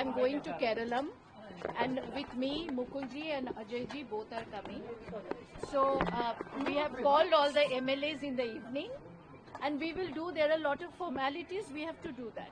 am going to Keralam, and with me, Mukulji and Ajayji both are coming. So we have called all the MLAs in the evening, and we will do. There are a lot of formalities. We have to do that.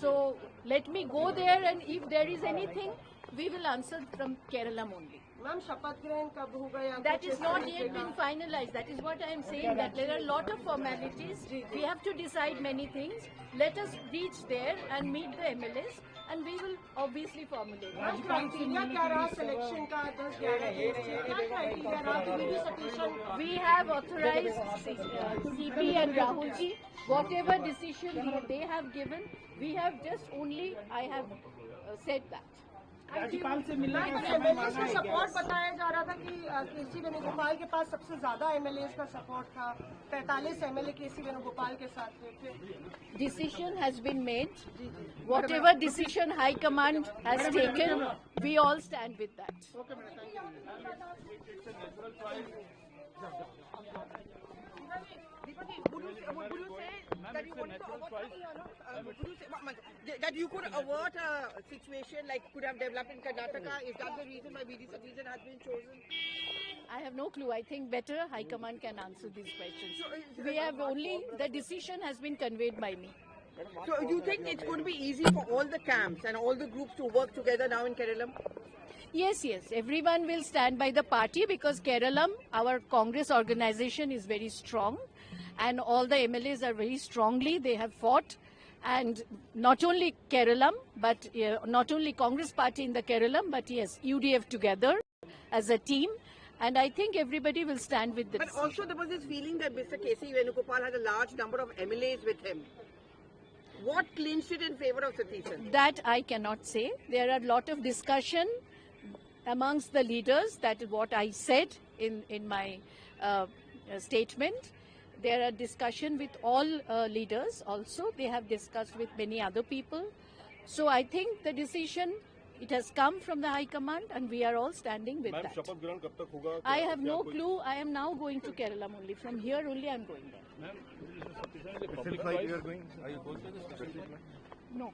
So let me go there, and if there is anything, we will answer from Keralam only. Ma'am, शपथ ग्रहण कब होगा? That is not yet been finalized. That is what I am saying, that there are a lot of formalities. We have to decide many things. Let us reach there and meet the MLAs, and we will obviously formulate. Ma'am, criteria क्या रहा selection का 10-11 क्या criteria रहा? We have authorized CP and Rahulji. Whatever decision they have given, we have just only, I have said that. राज्यपाल से मिलने के समय मांगा सपोर्ट बताया जा रहा था कि केसी वेणुगोपाल के पास सबसे ज्यादा एमएलए का सपोर्ट था, 45 एमएलए केसी वेणुगोपाल के साथ थे. Decision has been made. Whatever decision High Command has taken, we all stand with that. Okay, madam. That you wanted to avoid that you could avert a situation like could have developed in Karnataka? Is that the reason why VD Satheesan has been chosen? I have no clue. I think better High Command can answer these questions. We have only, the decision has been conveyed by me. So you think it's going to be easy for all the camps and all the groups to work together now in Keralam? Yes, yes. Everyone will stand by the party because Keralam, our Congress organization, is very strong. And all the MLAs are very strongly, they have fought. And not only Keralam, but not only Congress party in the Keralam, but yes, UDF together as a team. And I think everybody will stand with this. But also there was this feeling that Mr. K.C. Venugopal had a large number of MLAs with him. What clinched it in favor of Satheesan? That I cannot say. There are a lot of discussion amongst the leaders. That is what I said in my statement. There are discussion with all leaders also. They have discussed with many other people. So I think the decision, it has come from the High Command and we are all standing with that. I have no clue. I am now going to Kerala only. From here only I am going there. Ma'am, you are going? Are you going to the special? No.